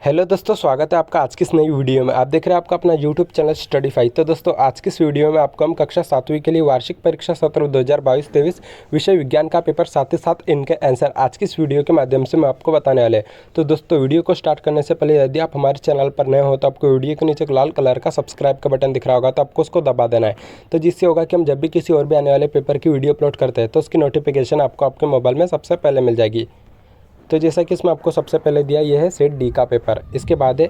Hello दोस्तों, स्वागत है आपका आज की इस नई वीडियो में। आप देख रहे हैं आपका अपना यूट्यूब चैनल स्टडीफाई। तो दोस्तों, आज की इस वीडियो में आपको हम कक्षा 7वीं के लिए वार्षिक परीक्षा सत्र 2022-23 विषय विज्ञान का पेपर, साथ ही साथ इनके आंसर आज की इस वीडियो के माध्यम से मैं आपको बताने वाले हैं। तो दोस्तों, वीडियो को स्टार्ट करने से पहले यदि आप हमारे चैनल पर नए हो तो आपको वीडियो के नीचे एक लाल कलर का सब्सक्राइब का बटन दिख रहा होगा, तो आपको उसको दबा देना है। तो जिससे होगा कि हम जब भी किसी और भी आने वाले पेपर की वीडियो अपलोड करते हैं तो उसकी नोटिफिकेशन आपको आपके मोबाइल में सबसे पहले मिल जाएगी। तो जैसा कि इसमें आपको सबसे पहले दिया यह है सेट डी का पेपर। इसके बाद है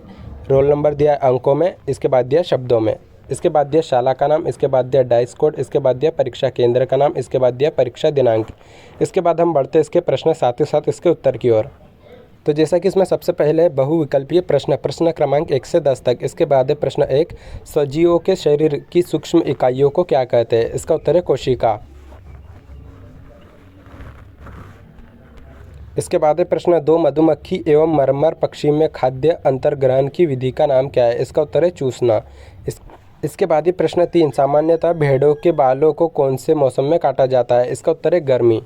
रोल नंबर दिया है अंकों में, इसके बाद दिया शब्दों में, इसके बाद दिया शाला का नाम, इसके बाद दिया डाइस कोड, इसके बाद दिया परीक्षा केंद्र का नाम, इसके बाद दिया परीक्षा दिनांक। इसके बाद हम बढ़ते इसके प्रश्न, साथ ही साथ इसके उत्तर की ओर। तो जैसा कि इसमें सबसे पहले बहुविकल्पीय प्रश्न क्रमांक 1 से 10 तक। इसके बाद है प्रश्न 1, सजीवों के शरीर की सूक्ष्म इकाइयों को क्या कहते हैं? इसका उत्तर है कोशिका। इसके बाद है प्रश्न 2, मधुमक्खी एवं मरमर पक्षी में खाद्य अंतर्ग्रहण की विधि का नाम क्या है? इसका उत्तर है चूसना। इसके बाद ही प्रश्न 3, सामान्यतः भेड़ों के बालों को कौन से मौसम में काटा जाता है? इसका उत्तर है गर्मी।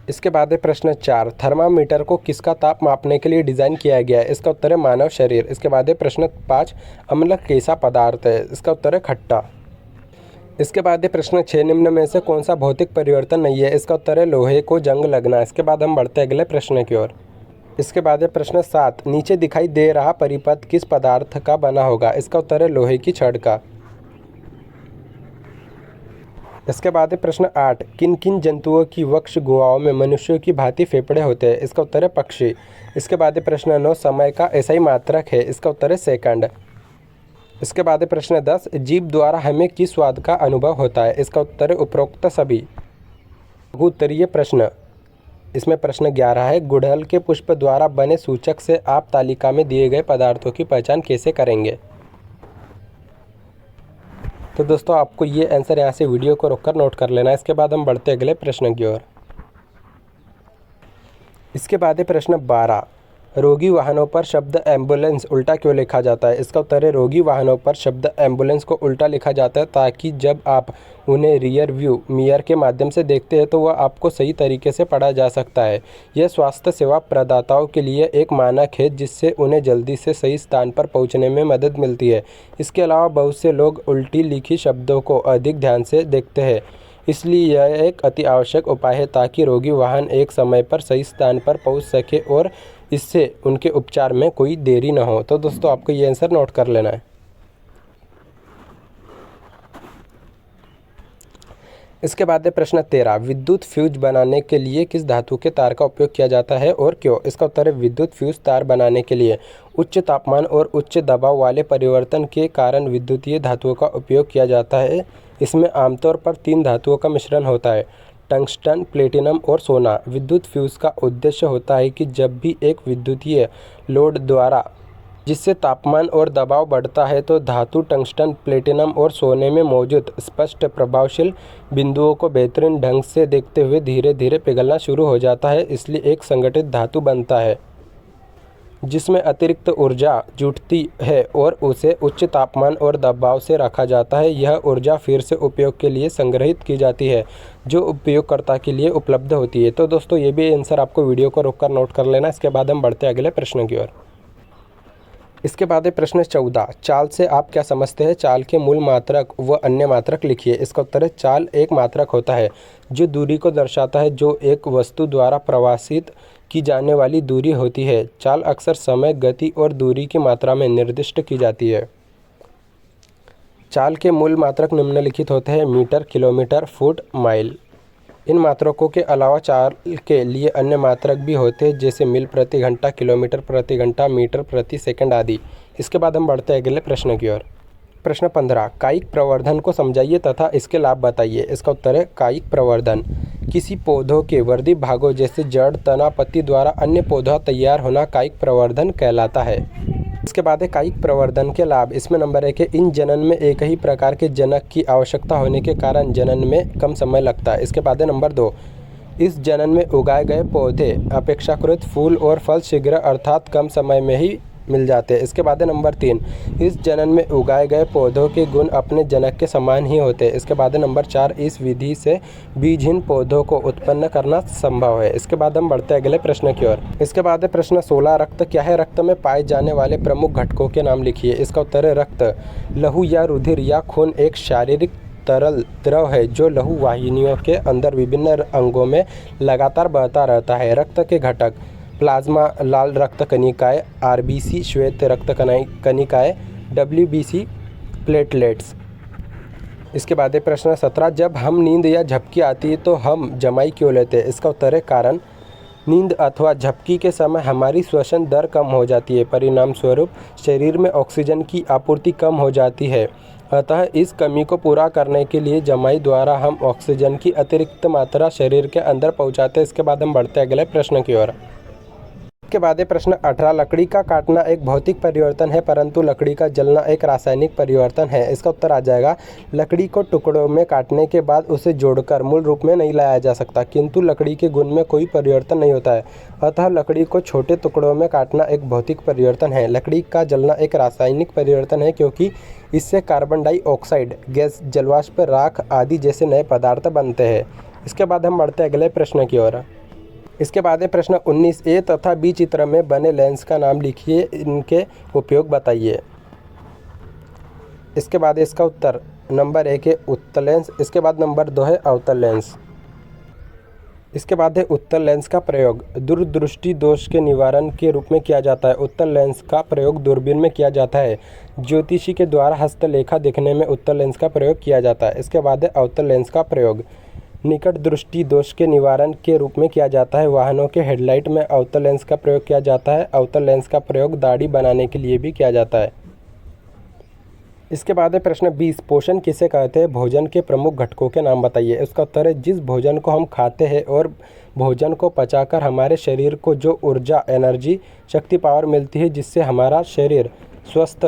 इसके बाद है प्रश्न 4, थर्मामीटर को किसका ताप मापने के लिए डिज़ाइन किया गया है? इसका उत्तर है मानव शरीर। इसके बाद है प्रश्न 5, अम्ल कैसा पदार्थ है? इसका उत्तर है खट्टा। इसके बाद है प्रश्न 6, निम्न में से कौन सा भौतिक परिवर्तन नहीं है? इसका उत्तर है लोहे को जंग लगना। इसके बाद हम बढ़ते अगले प्रश्न की ओर। इसके बाद है प्रश्न 7, नीचे दिखाई दे रहा परिपथ किस पदार्थ का बना होगा? इसका उत्तर है लोहे की छड़ का। इसके बाद है प्रश्न 8, किन किन जंतुओं की वक्ष गुहाओं में मनुष्यों की भांति फेफड़े होते हैं? इसका उत्तर है पक्षी। इसके बाद है प्रश्न 9, समय का ऐसा ही मात्रक है? इसका उत्तर है सेकंड। इसके बाद है प्रश्न 10, जीभ द्वारा हमें किस स्वाद का अनुभव होता है? इसका उत्तर है उपरोक्त सभी। उत्तरीय प्रश्न, इसमें प्रश्न 11 है, गुड़हल के पुष्प द्वारा बने सूचक से आप तालिका में दिए गए पदार्थों की पहचान कैसे करेंगे? तो दोस्तों, आपको ये आंसर यहाँ से वीडियो को रोककर नोट कर लेना है। इसके बाद हम बढ़ते अगले प्रश्न की ओर। इसके बाद है प्रश्न 12, रोगी वाहनों पर शब्द एम्बुलेंस उल्टा क्यों लिखा जाता है? इसका उत्तर है रोगी वाहनों पर शब्द एम्बुलेंस को उल्टा लिखा जाता है ताकि जब आप उन्हें रियर व्यू मिरर के माध्यम से देखते हैं तो वह आपको सही तरीके से पढ़ा जा सकता है। यह स्वास्थ्य सेवा प्रदाताओं के लिए एक मानक है जिससे उन्हें जल्दी से सही स्थान पर पहुंचने में मदद मिलती है। इसके अलावा बहुत से लोग उल्टी लिखी शब्दों को अधिक ध्यान से देखते हैं, इसलिए यह एक अति आवश्यक उपाय है ताकि रोगी वाहन एक समय पर सही स्थान पर पहुंच सके और इससे उनके उपचार में कोई देरी न हो। तो दोस्तों, आपको ये आंसर नोट कर लेना है। इसके बाद है प्रश्न 13, विद्युत फ्यूज बनाने के लिए किस धातु के तार का उपयोग किया जाता है और क्यों? इसका उत्तर है विद्युत फ्यूज तार बनाने के लिए उच्च तापमान और उच्च दबाव वाले परिवर्तन के कारण विद्युतीय धातुओं का उपयोग किया जाता है। इसमें आमतौर पर 3 धातुओं का मिश्रण होता है, टंगस्टन, प्लेटिनम और सोना। विद्युत फ्यूज का उद्देश्य होता है कि जब भी एक विद्युतीय लोड द्वारा जिससे तापमान और दबाव बढ़ता है तो धातु टंगस्टन, प्लेटिनम और सोने में मौजूद स्पष्ट प्रभावशील बिंदुओं को बेहतरीन ढंग से देखते हुए धीरे धीरे पिघलना शुरू हो जाता है। इसलिए एक संगठित धातु बनता है जिसमें अतिरिक्त ऊर्जा जुटती है और उसे उच्च तापमान और दबाव से रखा जाता है। यह ऊर्जा फिर से उपयोग के लिए संग्रहित की जाती है जो उपयोगकर्ता के लिए उपलब्ध होती है। तो दोस्तों, ये भी आंसर आपको वीडियो को रोककर नोट कर लेना। इसके बाद हम बढ़ते हैं अगले प्रश्न की ओर। इसके बाद है प्रश्न 14, चाल से आप क्या समझते हैं? चाल के मूल मात्रक व अन्य मात्रक लिखिए। इसका उत्तर है चाल एक मात्रक होता है जो दूरी को दर्शाता है जो एक वस्तु द्वारा प्रवासित की जाने वाली दूरी होती है। चाल अक्सर समय, गति और दूरी की मात्रा में निर्दिष्ट की जाती है। चाल के मूल मात्रक निम्नलिखित होते हैं, मीटर, किलोमीटर, फुट, माइल। इन मात्रकों के अलावा चाल के लिए अन्य मात्रक भी होते हैं जैसे मील प्रति घंटा, किलोमीटर प्रति घंटा, मीटर प्रति सेकंड आदि। इसके बाद हम बढ़ते हैं अगले प्रश्न की ओर। प्रश्न 15, कायिक प्रवर्धन को समझाइए तथा इसके लाभ बताइए। इसका उत्तर है कायिक प्रवर्धन किसी पौधों के वर्धी भागों जैसे जड़, तना, पत्ती द्वारा अन्य पौधा तैयार होना कायिक प्रवर्धन कहलाता है। इसके बाद है कायिक प्रवर्धन के लाभ। इसमें नंबर 1 है, इन जनन में एक ही प्रकार के जनक की आवश्यकता होने के कारण जनन में कम समय लगता है। इसके बाद है नंबर 2, इस जनन में उगाए गए पौधे अपेक्षाकृत फूल और फल शीघ्र अर्थात कम समय में ही मिल जाते हैं। इसके बाद है नंबर 3, इस जनन में उगाए गए पौधों के गुण अपने जनक के समान ही होते हैं। इसके बाद है नंबर 4, इस विधि से बीजहीन पौधों को उत्पन्न करना संभव है। इसके बाद हम बढ़ते हैं अगले प्रश्न की ओर। इसके बाद है प्रश्न 16, रक्त क्या है? रक्त में पाए जाने वाले प्रमुख घटकों के नाम लिखिए। इसका उत्तर है रक्त लहू या रुधिर या खून एक शारीरिक तरल द्रव है जो लहू वाहिनियों के अंदर विभिन्न अंगों में लगातार बहता रहता है। रक्त के घटक प्लाज्मा, लाल रक्त कणिकाएं, आरबीसी श्वेत रक्त कणिकाएं, डब्ल्यूबीसी प्लेटलेट्स। इसके बाद है प्रश्न 17, जब हम नींद या झपकी आती है तो हम जमाई क्यों लेते हैं? इसका उत्तर है कारण नींद अथवा झपकी के समय हमारी श्वसन दर कम हो जाती है। परिणाम स्वरूप शरीर में ऑक्सीजन की आपूर्ति कम हो जाती है। अतः इस कमी को पूरा करने के लिए जमाई द्वारा हम ऑक्सीजन की अतिरिक्त मात्रा शरीर के अंदर पहुंचाते हैं। इसके बाद हम बढ़ते हैं अगले प्रश्न की ओर। इसके बाद है प्रश्न 18, लकड़ी का काटना एक भौतिक परिवर्तन है परंतु लकड़ी का जलना एक रासायनिक परिवर्तन है। इसका उत्तर आ जाएगा लकड़ी को टुकड़ों में काटने के बाद उसे जोड़कर मूल रूप में नहीं लाया जा सकता, किंतु लकड़ी के गुण में कोई परिवर्तन नहीं होता है। अतः लकड़ी को छोटे टुकड़ों में काटना एक भौतिक परिवर्तन है। लकड़ी का जलना एक रासायनिक परिवर्तन है क्योंकि इससे कार्बन डाइऑक्साइड गैस, जलवाष्प, राख आदि जैसे नए पदार्थ बनते हैं। इसके बाद हम बढ़ते हैं अगले प्रश्न की ओर। इसके बाद है प्रश्न 19, ए तथा बी चित्र में बने लेंस का नाम लिखिए, इनके उपयोग बताइए। इसके बाद इसका उत्तर नंबर 1 है उत्तल लेंस। इसके बाद नंबर 2 है अवतल लेंस। इसके बाद है उत्तल लेंस का प्रयोग दूरदृष्टि दोष के निवारण के रूप में किया जाता है। उत्तल लेंस का प्रयोग दूरबीन में किया जाता है। ज्योतिषी के द्वारा हस्तलेखा देखने में उत्तल लेंस का प्रयोग किया जाता है। इसके बाद है अवतल लेंस का प्रयोग निकट दृष्टि दोष के निवारण के रूप में किया जाता है। वाहनों के हेडलाइट में अवतल लेंस का प्रयोग किया जाता है। अवतल लेंस का प्रयोग दाढ़ी बनाने के लिए भी किया जाता है। इसके बाद है प्रश्न 20, पोषण किसे कहते हैं? भोजन के प्रमुख घटकों के नाम बताइए। इसका उत्तर है जिस भोजन को हम खाते हैं और भोजन को पचाकर हमारे शरीर को जो ऊर्जा, एनर्जी, शक्ति, पावर मिलती है जिससे हमारा शरीर स्वस्थ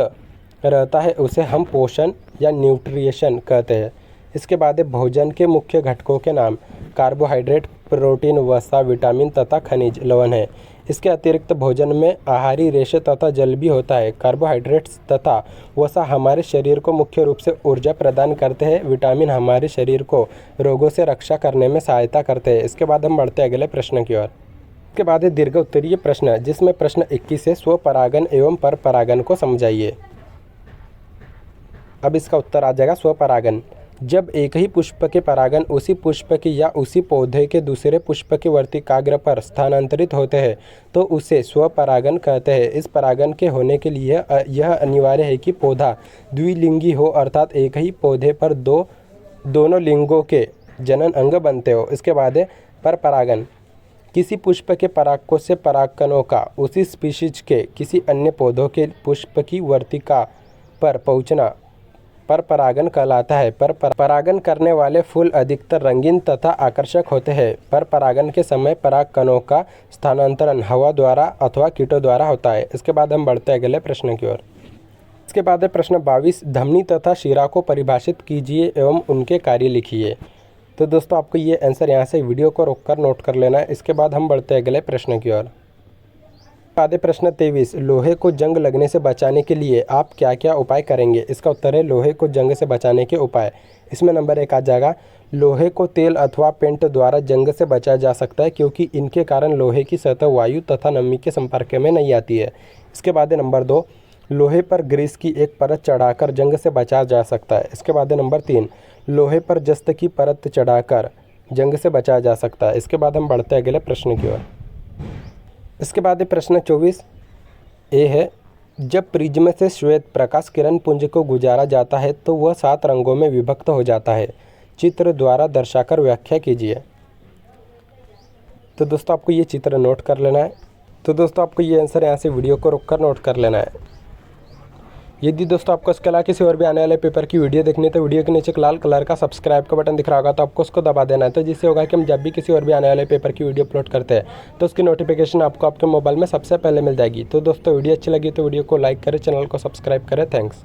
रहता है उसे हम पोषण या न्यूट्रिशन कहते हैं। इसके बाद है भोजन के मुख्य घटकों के नाम कार्बोहाइड्रेट, प्रोटीन, वसा, विटामिन तथा खनिज लवण है। इसके अतिरिक्त भोजन में आहारी रेशे तथा जल भी होता है। कार्बोहाइड्रेट्स तथा वसा हमारे शरीर को मुख्य रूप से ऊर्जा प्रदान करते हैं। विटामिन हमारे शरीर को रोगों से रक्षा करने में सहायता करते हैं। इसके बाद हम बढ़ते हैं अगले प्रश्न की ओर। इसके बाद है दीर्घ उत्तरीय प्रश्न जिसमें प्रश्न 21 है स्वपरागन एवं परपरागन को समझाइए। अब इसका उत्तर आ जाएगा स्वपरागन जब एक ही पुष्प के परागन उसी पुष्प के या उसी पौधे के दूसरे पुष्प के वर्तिकाग्र पर स्थानांतरित होते हैं तो उसे स्वपरागन कहते हैं। इस परागन के होने के लिए यह अनिवार्य है कि पौधा द्विलिंगी हो अर्थात एक ही पौधे पर दोनों लिंगों के जनन अंग बनते हो। इसके बाद है परपरागन किसी पुष्प के परागकों से परागकणों का उसी स्पीशीज के किसी अन्य पौधों के पुष्प की वर्तिका पर पहुँचना परपरागन कहलाता है। परपरागन करने वाले फूल अधिकतर रंगीन तथा आकर्षक होते हैं। परपरागन के समय परागकणों का स्थानांतरण हवा द्वारा अथवा कीटों द्वारा होता है। इसके बाद हम बढ़ते हैं अगले प्रश्न की ओर। इसके बाद है प्रश्न 22, धमनी तथा शिरा को परिभाषित कीजिए एवं उनके कार्य लिखिए। तो दोस्तों आपको ये आंसर यहाँ से वीडियो को रोककर नोट कर लेना है। इसके बाद हम बढ़ते हैं अगले प्रश्न की ओर। बाद प्रश्न 23, लोहे को जंग लगने से बचाने के लिए आप क्या क्या उपाय करेंगे? इसका उत्तर है लोहे को जंग से बचाने के उपाय। इसमें नंबर 1 आ जाएगा लोहे को तेल अथवा पेंट द्वारा जंग से बचाया जा सकता है क्योंकि इनके कारण लोहे की सतह वायु तथा नमी के संपर्क में नहीं आती है। इसके बाद है नंबर 2, लोहे पर ग्रीस की एक परत चढ़ाकर जंग से बचाया जा सकता है। इसके बाद है नंबर 3, लोहे पर जस्त की परत चढ़ाकर जंग से बचाया जा सकता है। इसके बाद हम बढ़ते हैं अगले प्रश्न की ओर। इसके बाद है प्रश्न 24 ए है जब प्रिज्म से श्वेत प्रकाश किरण पुंज को गुजारा जाता है तो वह 7 रंगों में विभक्त हो जाता है। चित्र द्वारा दर्शाकर व्याख्या कीजिए। तो दोस्तों आपको ये चित्र नोट कर लेना है। तो दोस्तों आपको ये आंसर यहाँ से वीडियो को रोककर नोट कर लेना है। यदि दोस्तों आपको इसके अलावा किसी और भी आने वाले पेपर की वीडियो देखनी है तो वीडियो के नीचे एक लाल कलर का सब्सक्राइब का बटन दिख रहा होगा तो आपको उसको दबा देना है। तो जिससे होगा कि हम जब भी किसी और भी आने वाले पेपर की वीडियो अपलोड करते हैं तो उसकी नोटिफिकेशन आपको आपके मोबाइल में सबसे पहले मिल जाएगी। तो दोस्तों वीडियो अच्छी लगी तो वीडियो को लाइक करें, चैनल को सब्सक्राइब करें। थैंक्स।